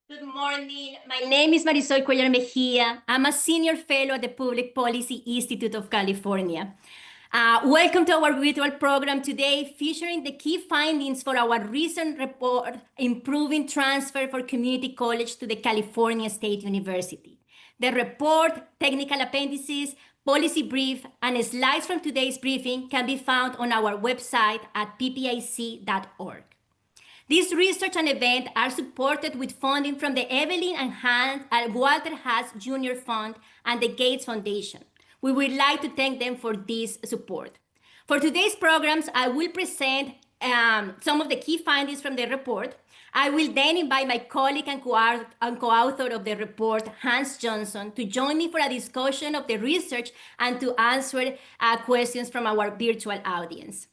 Good morning. My name is Marisol Cuellar Mejia. I'm a senior fellow at the Public Policy Institute of California. Welcome to our virtual program today, featuring the key findings for our recent report, Improving Transfer for Community College to the California State University. The report, technical appendices, policy brief, and slides from today's briefing can be found on our website at ppic.org. This research and event are supported with funding from the Evelyn and Walter Haas Jr. Fund and the Gates Foundation. We would like to thank them for this support. For today's programs, I will present some of the key findings from the report. I will then invite my colleague and co-author of the report, Hans Johnson, to join me for a discussion of the research and to answer questions from our virtual audience.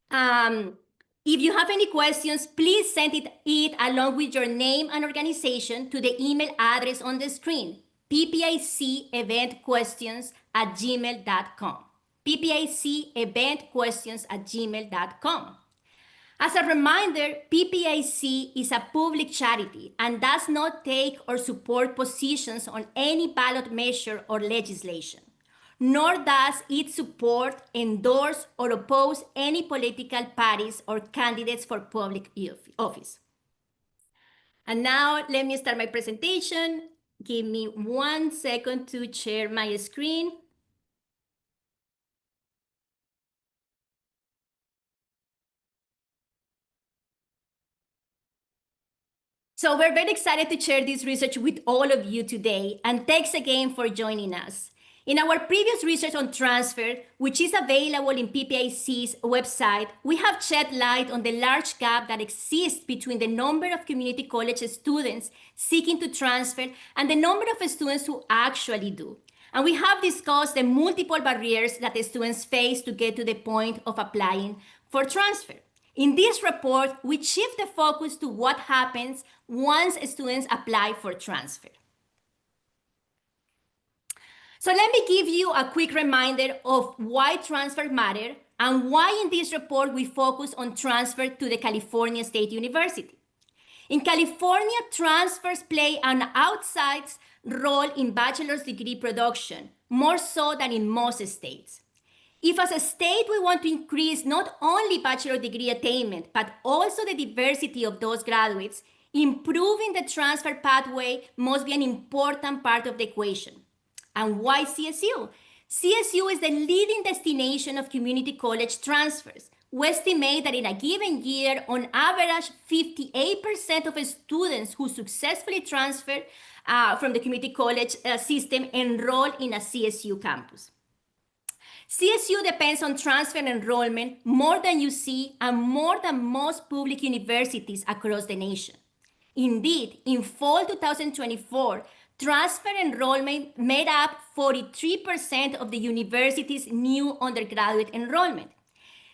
If you have any questions, please send it along with your name and organization to the email address on the screen, ppiceventquestions@gmail.com. ppiceventquestions@gmail.com. As a reminder, PPIC is a public charity and does not take or support positions on any ballot measure or legislation, nor does it support, endorse, or oppose any political parties or candidates for public office. And now let me start my presentation. Give me 1 second to share my screen. So we're very excited to share this research with all of you today, and thanks again for joining us. In our previous research on transfer, which is available in PPIC's website, we have shed light on the large gap that exists between the number of community college students seeking to transfer and the number of students who actually do. And we have discussed the multiple barriers that the students face to get to the point of applying for transfer. In this report, we shift the focus to what happens once students apply for transfer. So let me give you a quick reminder of why transfer matters and why in this report we focus on transfer to the California State University. In California, transfers play an outsized role in bachelor's degree production, more so than in most states. If as a state we want to increase not only bachelor degree attainment, but also the diversity of those graduates, improving the transfer pathway must be an important part of the equation. And why CSU? CSU is the leading destination of community college transfers. We estimate that in a given year, on average, 58% of students who successfully transfer from the community college system enroll in a CSU campus. CSU depends on transfer enrollment more than you see and more than most public universities across the nation. Indeed, in fall 2024, transfer enrollment made up 43% of the university's new undergraduate enrollment.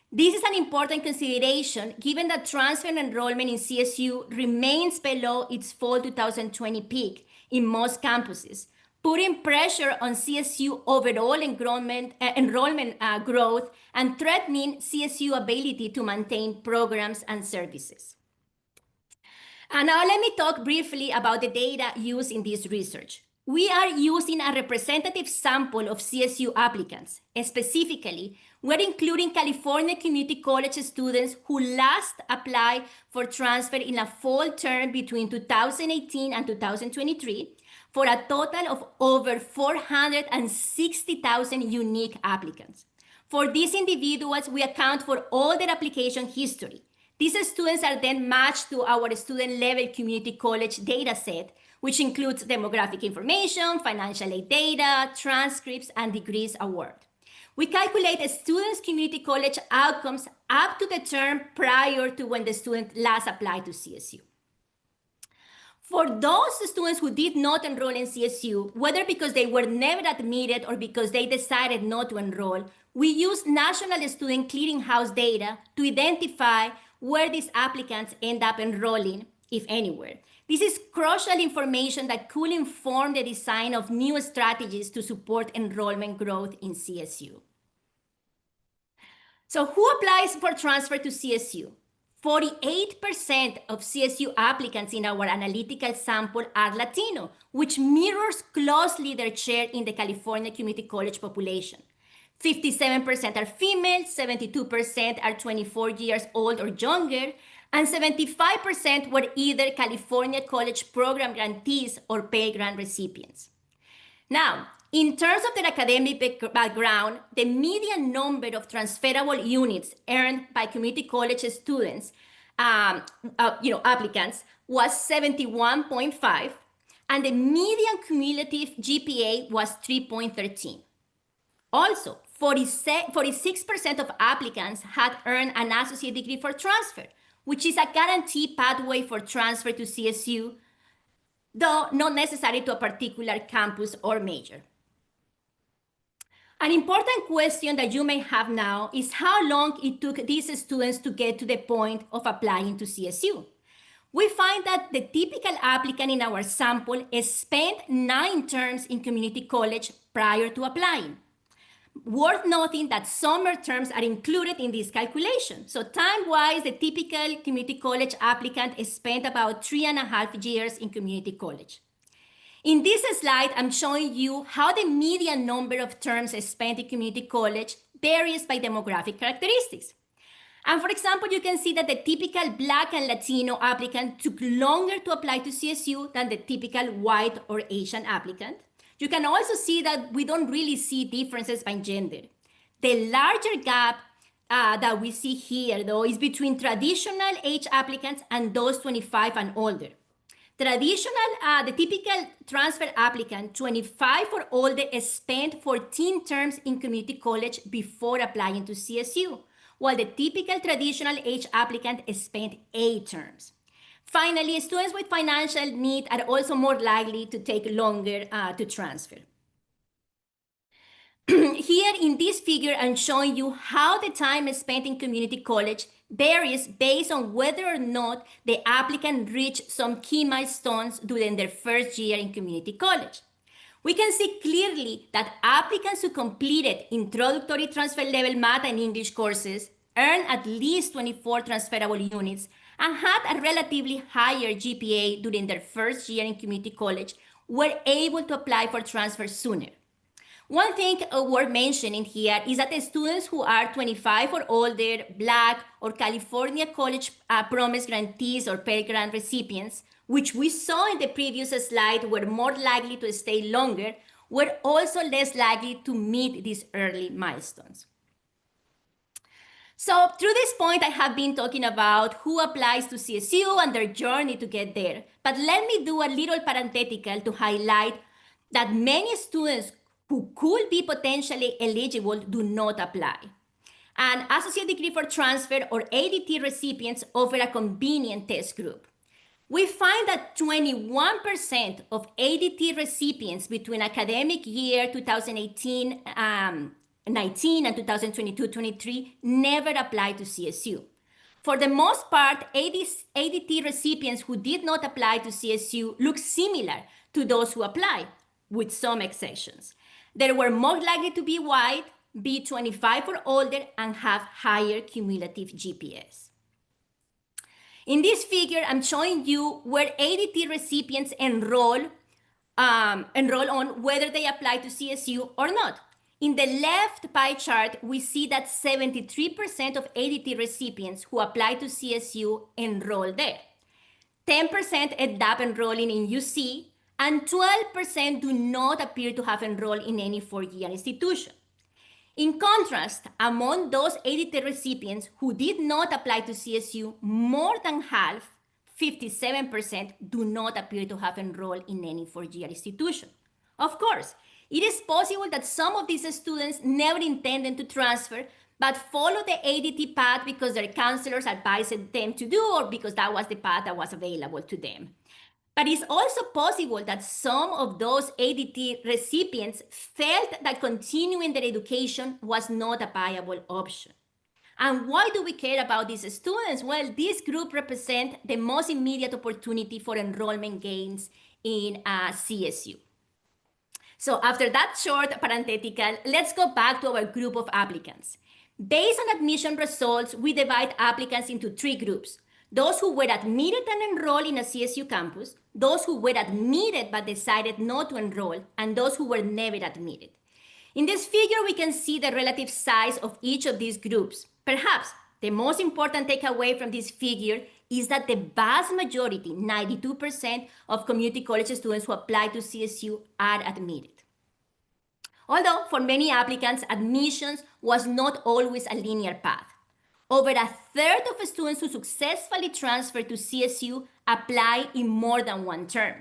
This is an important consideration given that transfer enrollment in CSU remains below its fall 2020 peak in most campuses, putting pressure on CSU overall enrollment growth and threatening CSU ability to maintain programs and services. And now let me talk briefly about the data used in this research. We are using a representative sample of CSU applicants. Specifically, we're including California community college students who last applied for transfer in a fall term between 2018 and 2023 for a total of over 460,000 unique applicants. For these individuals, we account for all their application history. These students are then matched to our student-level community college data set, which includes demographic information, financial aid data, transcripts, and degrees award. We calculate a student's community college outcomes up to the term prior to when the student last applied to CSU. For those students who did not enroll in CSU, whether because they were never admitted or because they decided not to enroll, we use National Student Clearinghouse data to identify where these applicants end up enrolling, if anywhere. This is crucial information that could inform the design of new strategies to support enrollment growth in CSU. So who applies for transfer to CSU? 48% of CSU applicants in our analytical sample are Latino, which mirrors closely their share in the California community college population. 57% are female, 72% are 24 years old or younger, and 75% were either California College Program grantees or Pell Grant recipients. Now, in terms of their academic background, the median number of transferable units earned by community college students, applicants, was 71.5, and the median cumulative GPA was 3.13. Also, 46% of applicants had earned an associate degree for transfer, which is a guaranteed pathway for transfer to CSU, though not necessary to a particular campus or major. An important question that you may have now is how long it took these students to get to the point of applying to CSU. We find that the typical applicant in our sample spent 9 terms in community college prior to applying. Worth noting that summer terms are included in this calculation. So time-wise, the typical community college applicant spent about 3.5 years in community college. In this slide, I'm showing you how the median number of terms spent in community college varies by demographic characteristics. And for example, you can see that the typical Black and Latino applicant took longer to apply to CSU than the typical white or Asian applicant. You can also see that we don't really see differences by gender. The larger gap that we see here, though, is between traditional age applicants and those 25 and older. The typical transfer applicant, 25 or older, spent 14 terms in community college before applying to CSU, while the typical traditional age applicant spent 8 terms. Finally, students with financial need are also more likely to take longer to transfer. Here in this figure, I'm showing you how the time spent in community college varies based on whether or not the applicant reached some key milestones during their first year in community college. We can see clearly that applicants who completed introductory transfer level math and English courses earned at least 24 transferable units and had a relatively higher GPA during their first year in community college were able to apply for transfer sooner. One thing worth mentioning here is that the students who are 25 or older, Black, or California College Promise grantees or Pell Grant recipients, which we saw in the previous slide were more likely to stay longer, were also less likely to meet these early milestones. So through this point, I have been talking about who applies to CSU and their journey to get there. But let me do a little parenthetical to highlight that many students who could be potentially eligible do not apply. An associate degree for transfer or ADT recipients offer a convenient test group. We find that 21% of ADT recipients between academic year 2018-19 and 2022-23 never applied to CSU. For the most part, ADT recipients who did not apply to CSU look similar to those who applied, with some exceptions. They were more likely to be white, be 25 or older, and have higher cumulative GPAs. In this figure, I'm showing you where ADT recipients enroll on whether they apply to CSU or not. In the left pie chart, we see that 73% of ADT recipients who apply to CSU enroll there. 10% end up enrolling in UC, and 12% do not appear to have enrolled in any 4-year institution. In contrast, among those ADT recipients who did not apply to CSU, more than half, 57%, do not appear to have enrolled in any 4-year institution. Of course, it is possible that some of these students never intended to transfer, but follow the ADT path because their counselors advised them to do, or because that was the path that was available to them. But it's also possible that some of those ADT recipients felt that continuing their education was not a viable option. And why do we care about these students? Well, this group represents the most immediate opportunity for enrollment gains in CSU. So after that short parenthetical, let's go back to our group of applicants. Based on admission results, we divide applicants into three groups. Those who were admitted and enrolled in a CSU campus, those who were admitted but decided not to enroll, and those who were never admitted. In this figure, we can see the relative size of each of these groups. Perhaps the most important takeaway from this figure is that the vast majority, 92% of community college students who apply to CSU are admitted. Although for many applicants, admissions was not always a linear path. Over a third of students who successfully transferred to CSU apply in more than one term.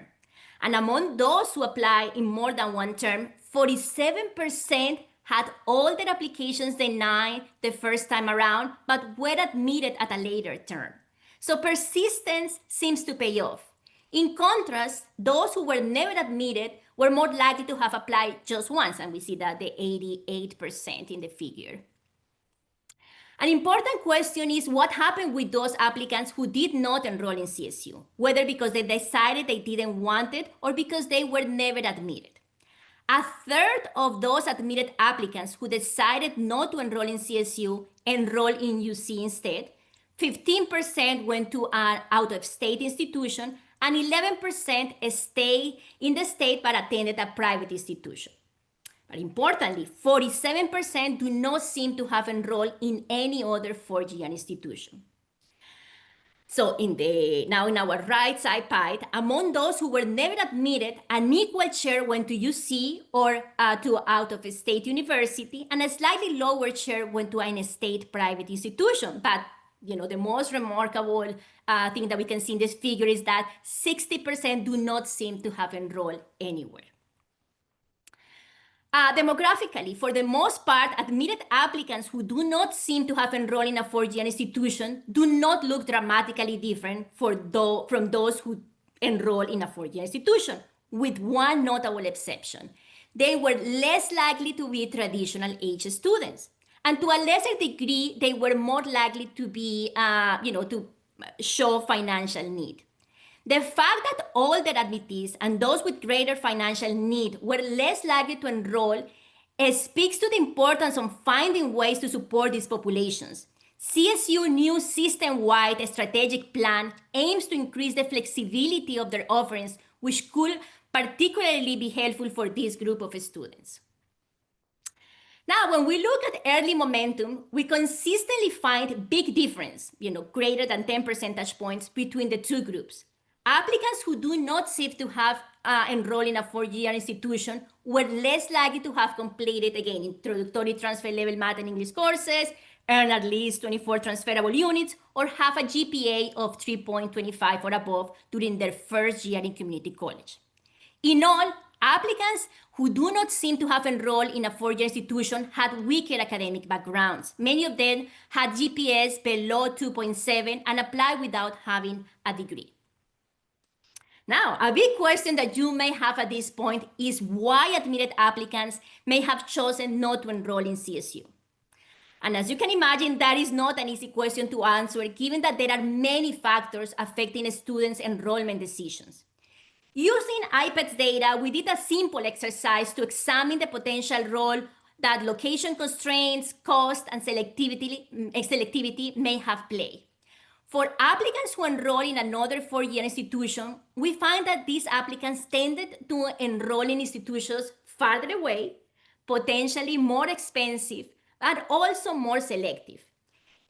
And among those who apply in more than one term, 47% had all their applications denied the first time around, but were admitted at a later term. So persistence seems to pay off. In contrast, those who were never admitted were more likely to have applied just once, and we see that the 88% in the figure. An important question is what happened with those applicants who did not enroll in CSU, whether because they decided they didn't want it or because they were never admitted. A third of those admitted applicants who decided not to enroll in CSU enrolled in UC instead. 15% went to an out-of-state institution, and 11% stayed in the state but attended a private institution. But importantly, 47% do not seem to have enrolled in any other four-year institution. So now in our right side pie, among those who were never admitted, an equal share went to UC or to out-of-state university, and a slightly lower share went to an state private institution. But the most remarkable thing that we can see in this figure is that 60% do not seem to have enrolled anywhere. Demographically, for the most part, admitted applicants who do not seem to have enrolled in a four-year institution do not look dramatically different from those who enroll in a four-year institution, with one notable exception. They were less likely to be traditional age students. And to a lesser degree, they were more likely to be, to show financial need. The fact that older admittees and those with greater financial need were less likely to enroll speaks to the importance of finding ways to support these populations. CSU's new system-wide strategic plan aims to increase the flexibility of their offerings, which could particularly be helpful for this group of students. Now, when we look at early momentum, we consistently find big difference, greater than 10 percentage points between the two groups. Applicants who do not seem to have enrolled in a four-year institution were less likely to have completed, again, introductory transfer level math and English courses, earn at least 24 transferable units, or have a GPA of 3.25 or above during their first year in community college. In all, applicants who do not seem to have enrolled in a four-year institution had weaker academic backgrounds. Many of them had GPAs below 2.7 and applied without having a degree. Now, a big question that you may have at this point is why admitted applicants may have chosen not to enroll in CSU. And as you can imagine, that is not an easy question to answer, given that there are many factors affecting students' enrollment decisions. Using IPED's data, we did a simple exercise to examine the potential role that location constraints, cost, and selectivity may have played. For applicants who enroll in another four-year institution, we find that these applicants tended to enroll in institutions farther away, potentially more expensive, but also more selective.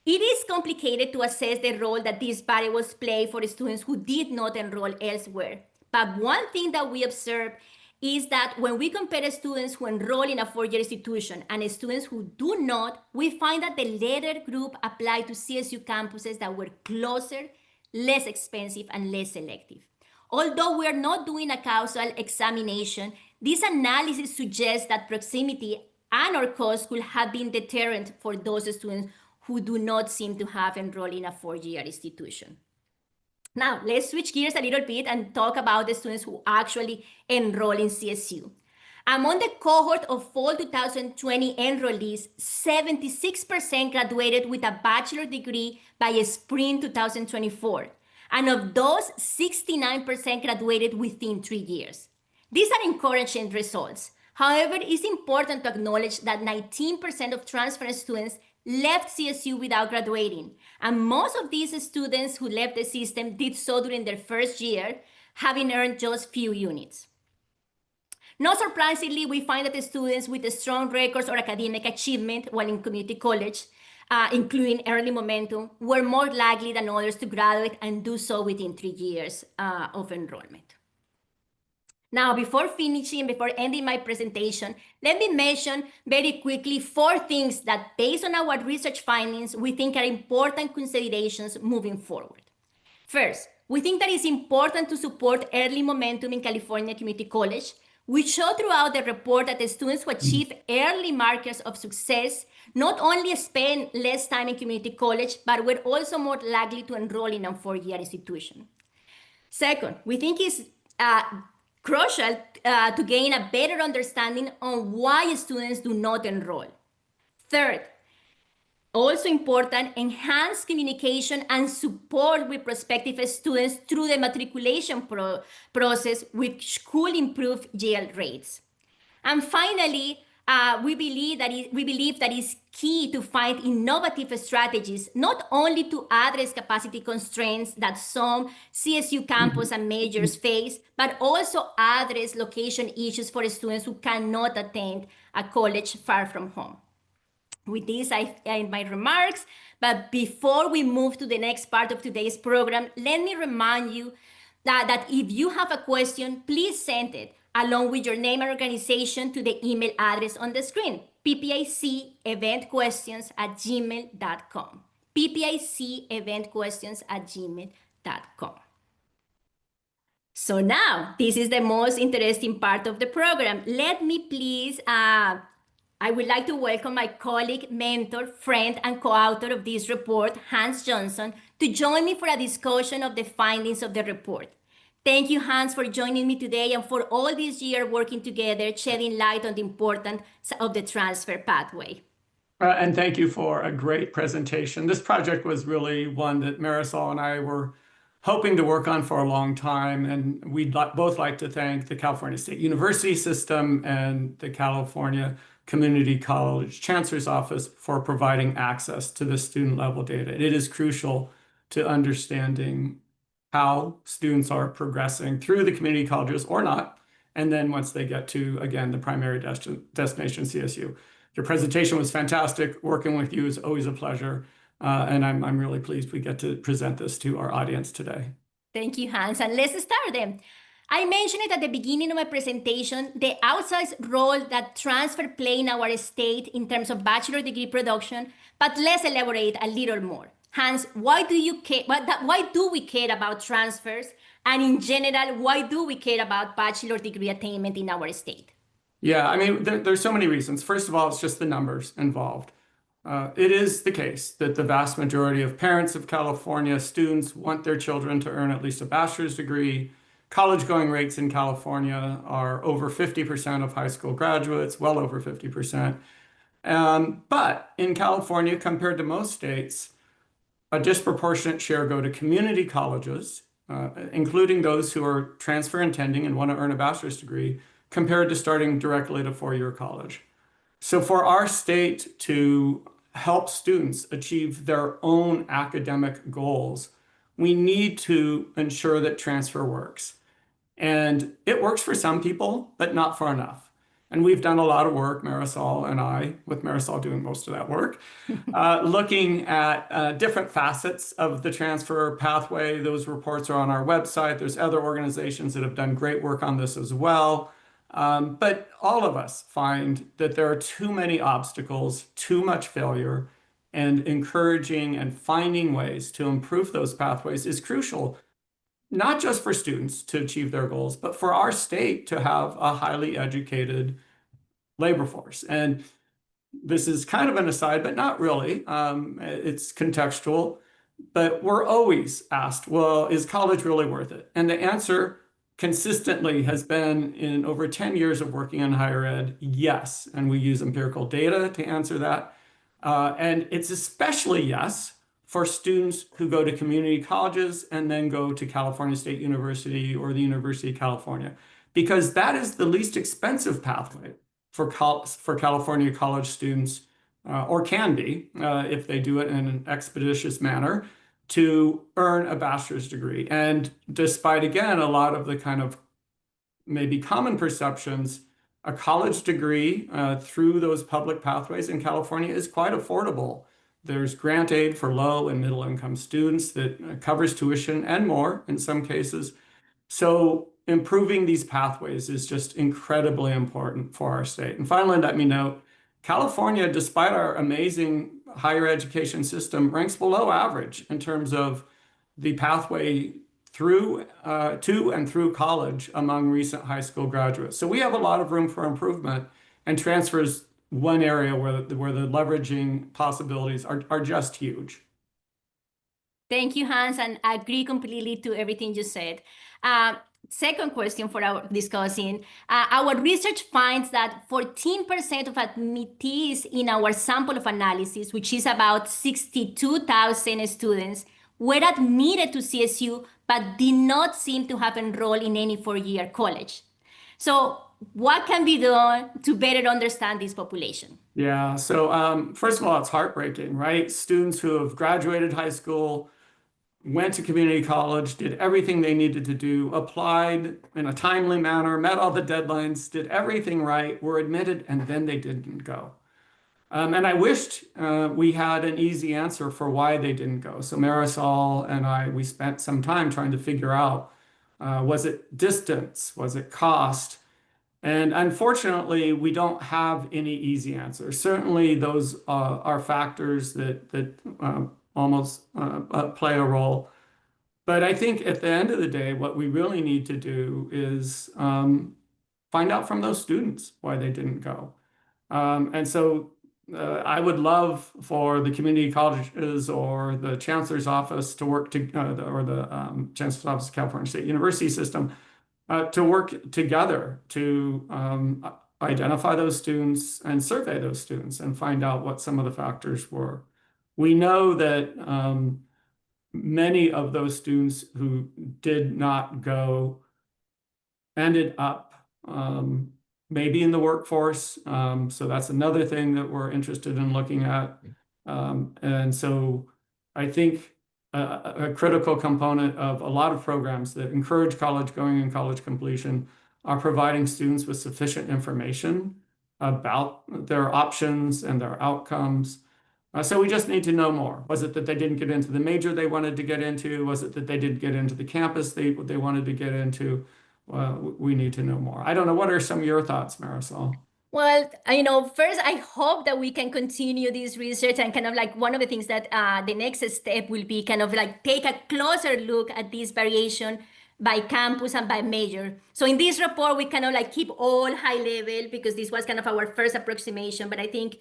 It is complicated to assess the role that these variables play for students who did not enroll elsewhere. But one thing that we observe is that when we compare students who enroll in a four-year institution and students who do not, we find that the latter group apply to CSU campuses that were closer, less expensive, and less selective. Although we are not doing a causal examination, this analysis suggests that proximity and/or cost could have been deterrent for those students who do not seem to have enrolled in a four-year institution. Now, let's switch gears a little bit and talk about the students who actually enroll in CSU. Among the cohort of fall 2020 enrollees, 76% graduated with a bachelor degree by spring 2024. And of those, 69% graduated within 3 years. These are encouraging results. However, it's important to acknowledge that 19% of transfer students left CSU without graduating, and most of these students who left the system did so during their first year, having earned just few units. Not surprisingly, we find that the students with strong records or academic achievement while in community college, including early momentum, were more likely than others to graduate and do so within 3 years of enrollment. Now, before ending my presentation, let me mention very quickly 4 things that, based on our research findings, we think are important considerations moving forward. First, we think that it's important to support early momentum in California Community College. We show throughout the report that the students who achieve early markers of success not only spend less time in community college, but were also more likely to enroll in a 4-year institution. Second, we think it's crucial to gain a better understanding on why students do not enroll. Third, also important, enhance communication and support with prospective students through the matriculation process, which could improve yield rates. And finally, we believe that it's key to find innovative strategies, not only to address capacity constraints that some CSU campus and majors face, but also address location issues for students who cannot attend a college far from home. With this, I end my remarks, but before we move to the next part of today's program, let me remind you that if you have a question, please send it along with your name and organization to the email address on the screen, ppiceventquestions@gmail.com, ppiceventquestions@gmail.com. So now, this is the most interesting part of the program. Let me please, I would like to welcome my colleague, mentor, friend, and co-author of this report, Hans Johnson, to join me for a discussion of the findings of the report. Thank you, Hans, for joining me today and for all this year working together, shedding light on the importance of the transfer pathway. And thank you for a great presentation. This project was really one that Marisol and I were hoping to work on for a long time, and we'd both like to thank the California State University system and the California Community College Chancellor's Office for providing access to the student level data. It is crucial to understanding how students are progressing through the community colleges or not, and then once they get to, again, the primary destination, CSU. Your presentation was fantastic. Working with you is always a pleasure, and I'm really pleased we get to present this to our audience today. Thank you, Hans, and let's start then. I mentioned it at the beginning of my presentation, the outsized role that transfer play in our state in terms of bachelor degree production, but let's elaborate a little more. Hans, why do we care about transfers? And in general, why do we care about bachelor degree attainment in our state? Yeah, I mean, there's so many reasons. First of all, it's just the numbers involved. It is the case that the vast majority of parents of California students want their children to earn at least a bachelor's degree. College-going rates in California are over 50% of high school graduates, well over 50%. But in California, compared to most states, a disproportionate share go to community colleges, including those who are transfer intending and want to earn a bachelor's degree, compared to starting directly at a 4-year college. So for our state to help students achieve their own academic goals, we need to ensure that transfer works. And it works for some people, but not for enough. And we've done a lot of work, Marisol and I, with Marisol doing most of that work, looking at different facets of the transfer pathway. Those reports are on our website. There's other organizations that have done great work on this as well. But all of us find that there are too many obstacles, too much failure, and encouraging and finding ways to improve those pathways is crucial, not just for students to achieve their goals, but for our state to have a highly educated labor force. And this is kind of an aside, but not really. It's contextual, but we're always asked, well, is college really worth it? And the answer consistently has been, in over 10 years of working in higher ed, yes. And we use empirical data to answer that. And it's especially yes for students who go to community colleges and then go to California State University or the University of California, because that is the least expensive pathway for California college students, or can be, if they do it in an expeditious manner, to earn a bachelor's degree. And despite, again, a lot of the kind of maybe common perceptions, a college degree through those public pathways in California is quite affordable. There's grant aid for low and middle income students that covers tuition and more in some cases. So improving these pathways is just incredibly important for our state. And finally, let me note, California, despite our amazing higher education system, ranks below average in terms of the pathway through to and through college among recent high school graduates. So we have a lot of room for improvement, and transfers one area where the leveraging possibilities are just huge. Thank you, Hans, and I agree completely to everything you said. Second question for our discussing. Our research finds that 14% of admittees in our sample of analysis, which is about 62,000 students, were admitted to CSU but did not seem to have enrolled in any four-year college. So what can be done to better understand this population? Yeah, so first of all, it's heartbreaking, right? Students who have graduated high school, went to community college, did everything they needed to do, applied in a timely manner, met all the deadlines, did everything right, were admitted, and then they didn't go. And I wished we had an easy answer for why they didn't go. So Marisol and I, we spent some time trying to figure out, was it distance? Was it cost? And unfortunately, we don't have any easy answers. Certainly, those are factors that almost play a role. But I think at the end of the day, what we really need to do is find out from those students why they didn't go. And so I would love for the community colleges or the chancellor's office to work to, or the chancellor's office of California State University system to work together to identify those students and survey those students and find out what some of the factors were. We know that many of those students who did not go ended up maybe in the workforce. So that's another thing that we're interested in looking at. And so I think a critical component of a lot of programs that encourage college going and college completion are providing students with sufficient information about their options and their outcomes. So we just need to know more. Was it that they didn't get into the major they wanted to get into? Was it that they didn't get into the campus they wanted to get into? We need to know more. I don't know. What are some of your thoughts, Marisol? Well, first, I hope that we can continue this research, and kind of like one of the things that the next step will be kind of like take a closer look at this variation by campus and by major. So in this report, we kind of like keep all high level because this was kind of our first approximation, but I think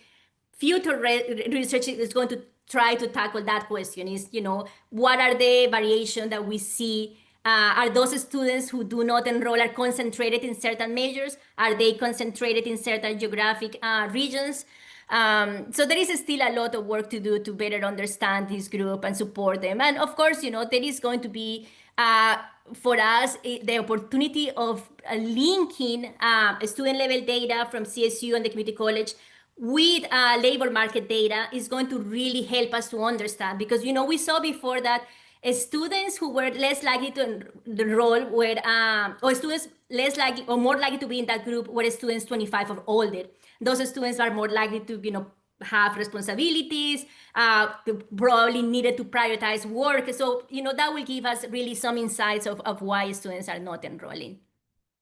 future research is going to try to tackle that question is, what are the variation that we see? Are those students who do not enroll are concentrated in certain majors? Are they concentrated in certain geographic regions? So there is still a lot of work to do to better understand this group and support them. And of course, there is going to be, for us, the opportunity of linking student level data from CSU and the community college with labor market data is going to really help us to understand, because we saw before that students who were less likely to enroll were, or students less likely or more likely to be in that group were students 25 or older. Those students are more likely to have responsibilities, probably needed to prioritize work. So that will give us really some insights of why students are not enrolling.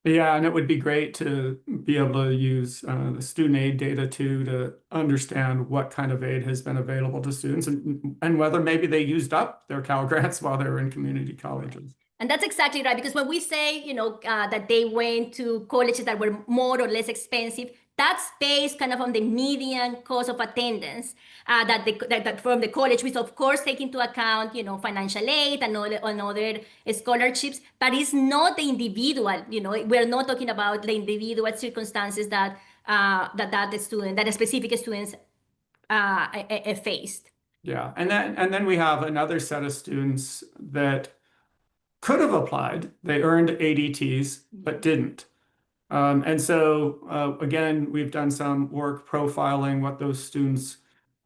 Yeah, and it would be great to be able to use the student aid data too to understand what kind of aid has been available to students and whether maybe they used up their Cal Grants while they were in community colleges. And that's exactly right, because when we say, that they went to colleges that were more or less expensive, that's based kind of on the median cost of attendance that from the college, which of course take into account, financial aid and other scholarships, but it's not the individual, we're not talking about the individual circumstances that specific students faced. Yeah, and then we have another set of students that could have applied. They earned ADTs, but didn't. And so, again, we've done some work profiling what those students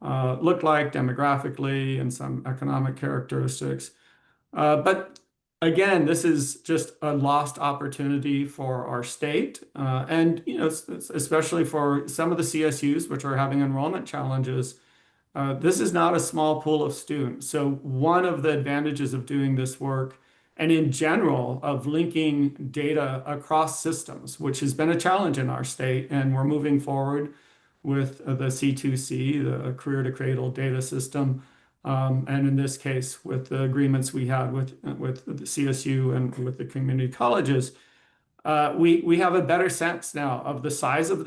look like demographically and some economic characteristics. But again, this is just a lost opportunity for our state, and especially for some of the CSUs, which are having enrollment challenges. This is not a small pool of students. So one of the advantages of doing this work, and in general of linking data across systems, which has been a challenge in our state, and we're moving forward with the C2C, the Career to Cradle data system, and in this case, with the agreements we had with the CSU and with the community colleges, we have a better sense now of the size of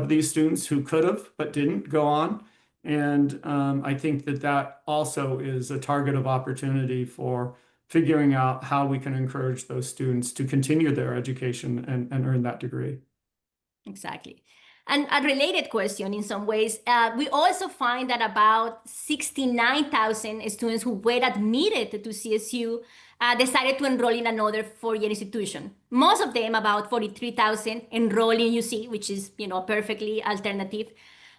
these students who could have but didn't go on. And I think that also is a target of opportunity for figuring out how we can encourage those students to continue their education and earn that degree. Exactly. And a related question in some ways, we also find that about 69,000 students who were admitted to CSU decided to enroll in another four-year institution. Most of them, about 43,000, enroll in UC, which is, perfectly alternative.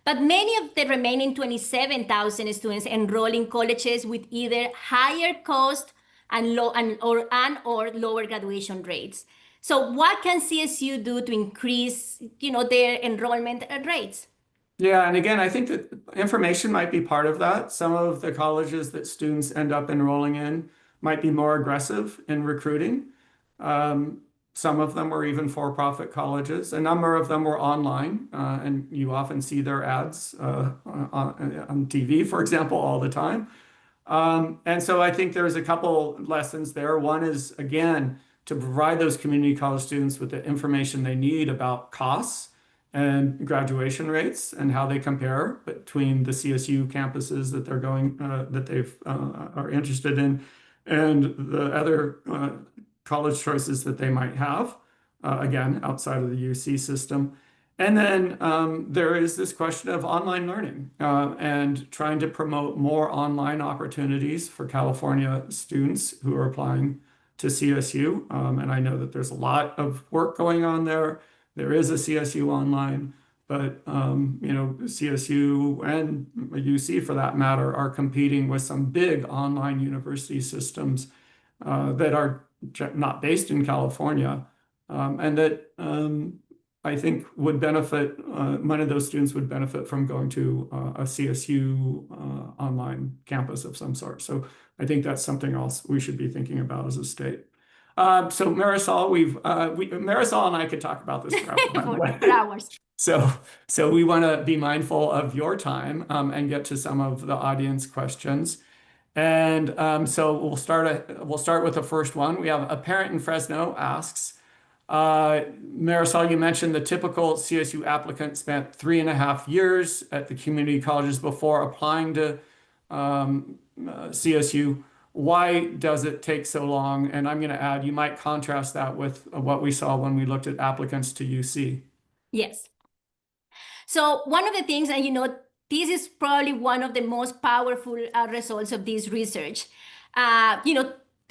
But many of the remaining 27,000 students enroll in colleges with either higher cost and or lower graduation rates. So what can CSU do to increase, their enrollment rates? Yeah, and again, I think that information might be part of that. Some of the colleges that students end up enrolling in might be more aggressive in recruiting. Some of them were even for-profit colleges. A number of them were online, and you often see their ads on TV, for example, all the time. And so I think there's a couple lessons there. One is, again, to provide those community college students with the information they need about costs and graduation rates and how they compare between the CSU campuses that they're going, that they've are interested in, and the other college choices that they might have, again, outside of the UC system. And then there is this question of online learning and trying to promote more online opportunities for California students who are applying to CSU. And I know that there's a lot of work going on there. There is a CSU online, but CSU and UC, for that matter, are competing with some big online university systems that are not based in California, and that I think would benefit, many of those students would benefit from going to a CSU online campus of some sort. So I think that's something else we should be thinking about as a state. So Marisol, Marisol and I could talk about this for hours. So we want to be mindful of your time and get to some of the audience questions. And so we'll start with the first one. We have a parent in Fresno asks, Marisol, you mentioned the typical CSU applicant spent 3.5 years at the community colleges before applying to CSU. Why does it take so long? And I'm going to add, you might contrast that with what we saw when we looked at applicants to UC. Yes. So one of the things, and this is probably one of the most powerful results of this research.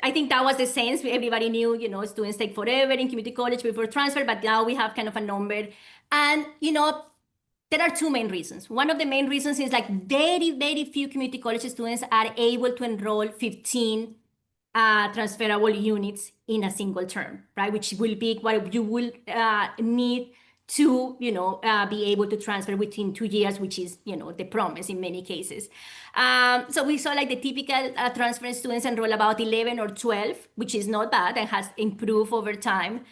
I think that was the sense. Everybody knew, students take forever in community college before transfer, but now we have kind of a number. And, there are two main reasons. One of the main reasons is like very, very few community college students are able to enroll 15 transferable units in a single term, right? Which will be what you will need to, be able to transfer within 2 years, which is, the promise in many cases. So we saw like the typical transfer students enroll about 11 or 12, which is not bad and has improved over time.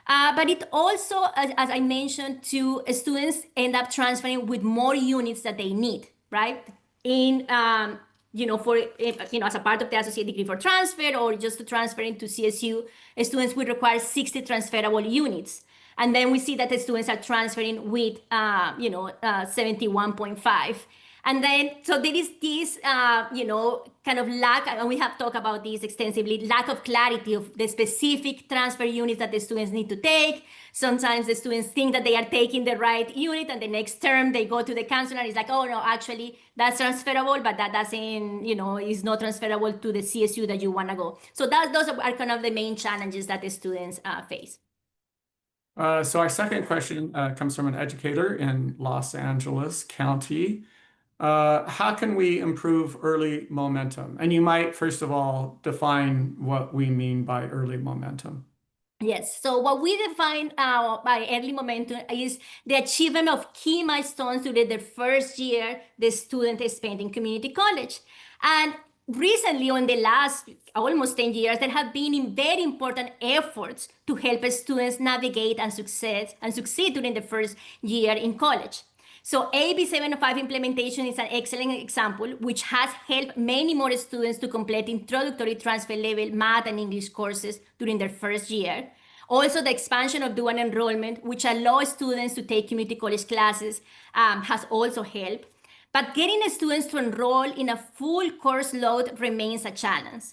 But it also, as I mentioned, students end up transferring with more units that they need, right? In, as a part of the associate degree for transfer or just to transfer into CSU, students will require 60 transferable units. And then we see that the students are transferring with, 71.5. And then, so there is this, kind of lack, and we have talked about this extensively, lack of clarity of the specific transfer units that the students need to take. Sometimes the students think that they are taking the right unit, and the next term they go to the counselor and it's like, oh no, actually that's transferable, but that doesn't, is not transferable to the CSU that you want to go. So those are kind of the main challenges that the students face. So our second question comes from an educator in Los Angeles County. How can we improve early momentum? And you might, first of all, define what we mean by early momentum. Yes, so what we define by early momentum is the achievement of key milestones during the first year the student is spent in community college. And recently, on the last almost 10 years, there have been very important efforts to help students navigate and succeed during the first year in college. So AB 705 implementation is an excellent example, which has helped many more students to complete introductory transfer level math and English courses during their first year. Also, the expansion of dual enrollment, which allows students to take community college classes, has also helped. But getting students to enroll in a full course load remains a challenge.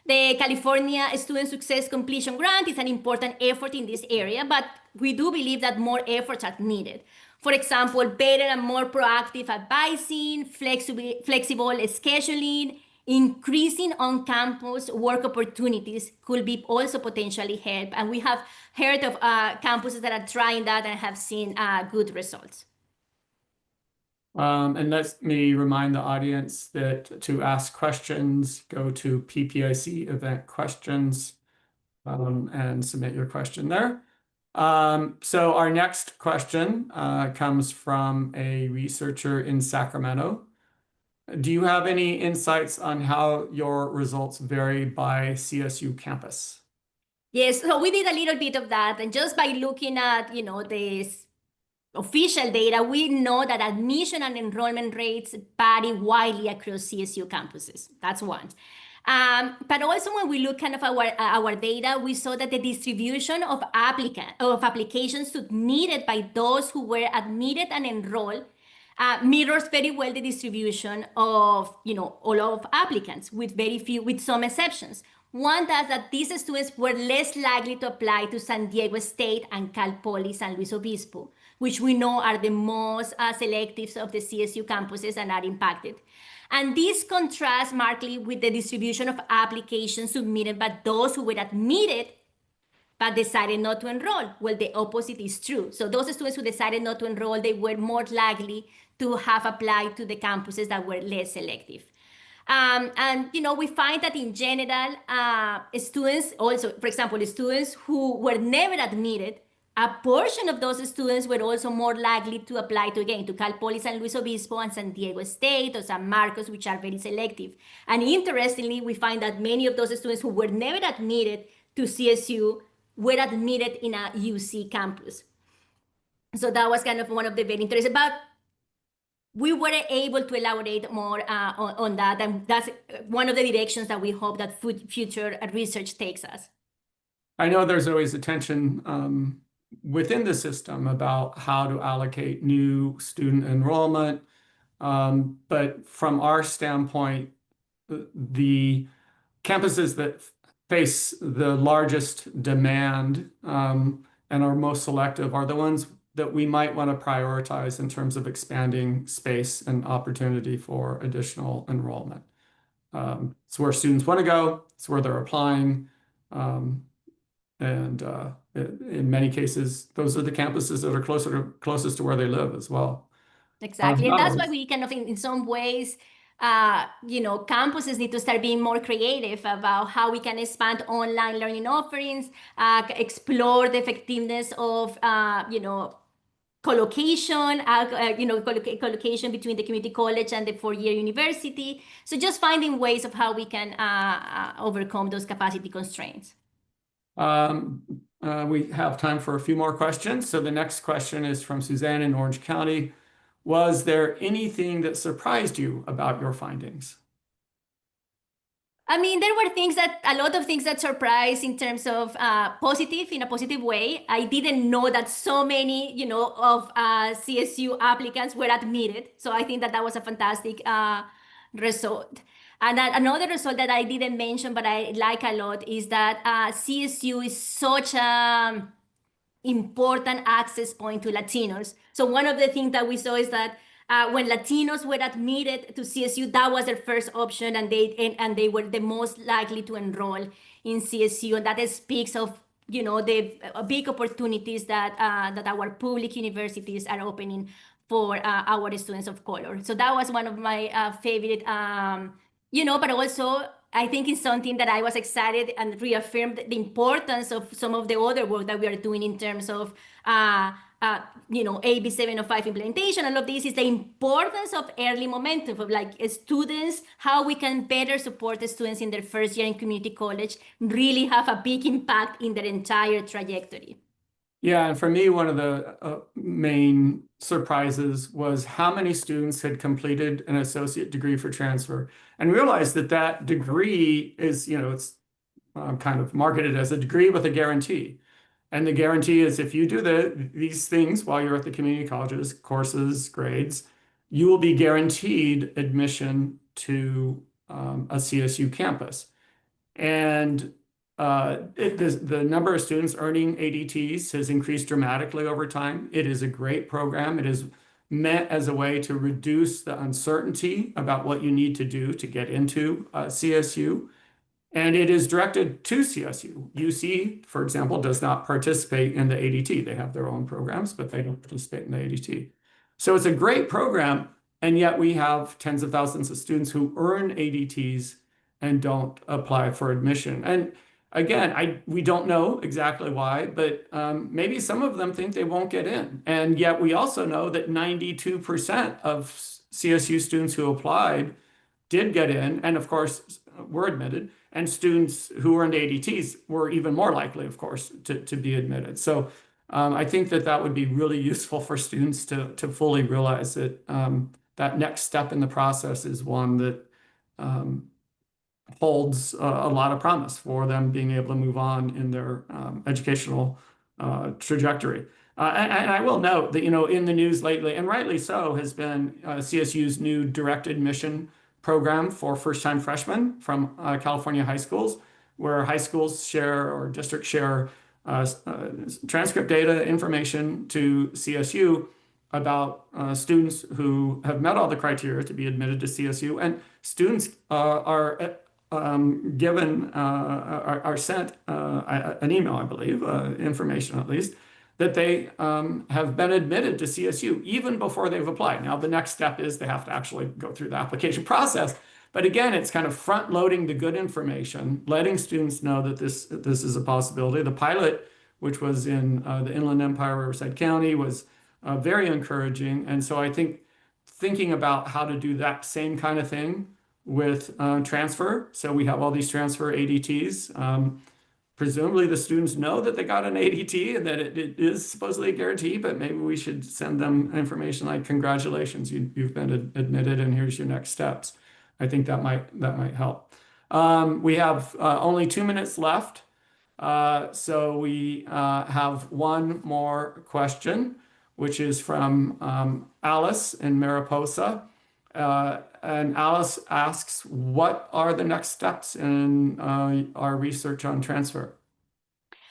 The California Student Success Completion Grant is an important effort in this area, but we do believe that more efforts are needed. For example, better and more proactive advising, flexible scheduling, increasing on-campus work opportunities could be also potentially help. And we have heard of campuses that are trying that and have seen good results. And let me remind the audience that to ask questions, go to PPIC event questions and submit your question there. So our next question comes from a researcher in Sacramento. Do you have any insights on how your results vary by CSU campus? Yes, so we did a little bit of that, and just by looking at, this official data, we know that admission and enrollment rates vary widely across CSU campuses. That's one. But also when we look kind of our data, we saw that the distribution of applications submitted by those who were admitted and enrolled mirrors very well the distribution of all of applicants with some exceptions. One does that these students were less likely to apply to San Diego State and Cal Poly San Luis Obispo, which we know are the most selective of the CSU campuses and are impacted. And this contrasts markedly with the distribution of applications submitted by those who were admitted but decided not to enroll. Well, the opposite is true. So those students who decided not to enroll, they were more likely to have applied to the campuses that were less selective. And we find that in general, students also, for example, students who were never admitted, a portion of those students were also more likely to apply to Cal Poly San Luis Obispo and San Diego State or San Marcos, which are very selective. And interestingly, we find that many of those students who were never admitted to CSU were admitted in a UC campus. So that was kind of one of the very interesting, but we were able to elaborate more on that. And that's one of the directions that we hope that future research takes us. I know there's always a tension within the system about how to allocate new student enrollment. But from our standpoint, the campuses that face the largest demand and are most selective are the ones that we might want to prioritize in terms of expanding space and opportunity for additional enrollment. It's where students want to go, it's where they're applying. And in many cases, those are the campuses that are closest to where they live as well. Exactly. And that's why we kind of, in some ways, campuses need to start being more creative about how we can expand online learning offerings, explore the effectiveness of, collocation, collocation between the community college and the four-year university. So just finding ways of how we can overcome those capacity constraints. We have time for a few more questions. So the next question is from Suzanne in Orange County. Was there anything that surprised you about your findings? I mean, there were a lot of things that surprised in terms of in a positive way. I didn't know that so many, of CSU applicants were admitted. So I think that was a fantastic result. And another result that I didn't mention, but I like a lot, is that CSU is such a important access point to Latinos. So one of the things that we saw is that when Latinos were admitted to CSU, that was their first option, and they were the most likely to enroll in CSU. And that speaks of the big opportunities that that our public universities are opening for our students of color. So that was one of my favorite, but also I think it's something that I was excited and reaffirmed the importance of some of the other work that we are doing in terms of, AB 705 implementation. All of this is the importance of early momentum, of like students, how we can better support the students in their first year in community college, really have a big impact in their entire trajectory. Yeah, and for me, one of the main surprises was how many students had completed an associate degree for transfer and realized that that degree is, it's kind of marketed as a degree with a guarantee. And the guarantee is if you do these things while you're at the community colleges, courses, grades, you will be guaranteed admission to a CSU campus. And the number of students earning ADTs has increased dramatically over time. It is a great program. It is meant as a way to reduce the uncertainty about what you need to do to get into CSU. And it is directed to CSU. UC, for example, does not participate in the ADT. They have their own programs, but they don't participate in the ADT. So it's a great program, and yet we have tens of thousands of students who earn ADTs and don't apply for admission. And again, we don't know exactly why, but maybe some of them think they won't get in. And yet we also know that 92% of CSU students who applied did get in, and of course, were admitted. And students who earned ADTs were even more likely, of course, to be admitted. So I think that would be really useful for students to fully realize that that next step in the process is one that holds a lot of promise for them being able to move on in their educational trajectory. And I will note that, in the news lately, and rightly so, has been CSU's new direct admission program for first-time freshmen from California high schools, where high schools share or districts share transcript data information to CSU about students who have met all the criteria to be admitted to CSU, and students are sent an email, I believe, information at least, that they have been admitted to CSU even before they've applied. Now, the next step is they have to actually go through the application process. But again, it's kind of front loading the good information, letting students know that this is a possibility. The pilot, which was in the Inland Empire, Riverside County, was very encouraging. And so I think thinking about how to do that same kind of thing with transfer. So we have all these transfer ADTs. Presumably the students know that they got an ADT and that it is supposedly a guarantee, but maybe we should send them information like, congratulations, you've been admitted and here's your next steps. I think that might help. We have only 2 minutes left. So we have one more question, which is from Alice in Mariposa. And Alice asks, what are the next steps in our research on transfer?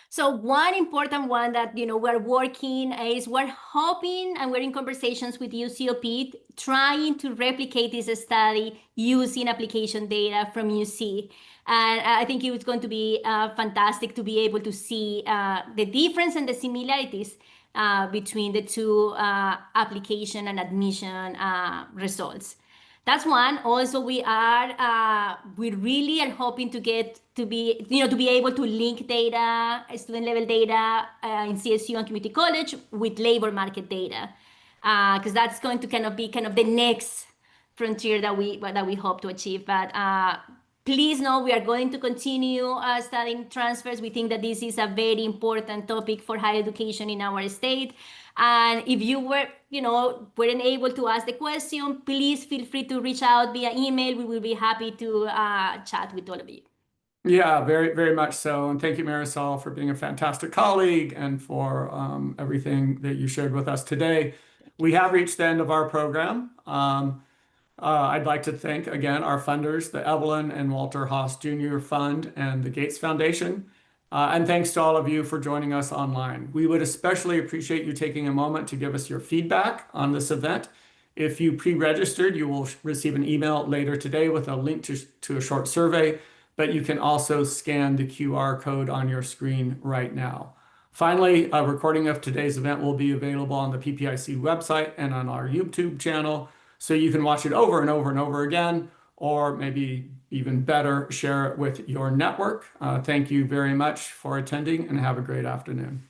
So one important one that we're working is we're hoping, and we're in conversations with UCOP, trying to replicate this study using application data from UC. And I think it's going to be fantastic to be able to see the difference and the similarities between the two application and admission results. That's one. Also, we really are hoping to get to be able to link data, student level data in CSU and community college with labor market data, because that's going to kind of be the next frontier that we hope to achieve. But please know we are going to continue studying transfers. We think that this is a very important topic for higher education in our state. And if you weren't able to ask the question, please feel free to reach out via email. We will be happy to chat with all of you. Yeah, very, very much so. And thank you, Marisol, for being a fantastic colleague and for everything that you shared with us today. We have reached the end of our program. I'd like to thank again our funders, the Evelyn and Walter Haas Jr. Fund and the Gates Foundation. And thanks to all of you for joining us online. We would especially appreciate you taking a moment to give us your feedback on this event. If you pre-registered, you will receive an email later today with a link to a short survey. but you can also scan the QR code on your screen right now. Finally, a recording of today's event will be available on the PPIC website and on our YouTube channel, so you can watch it over and over and over again, or maybe even better, share it with your network. Thank you very much for attending and have a great afternoon.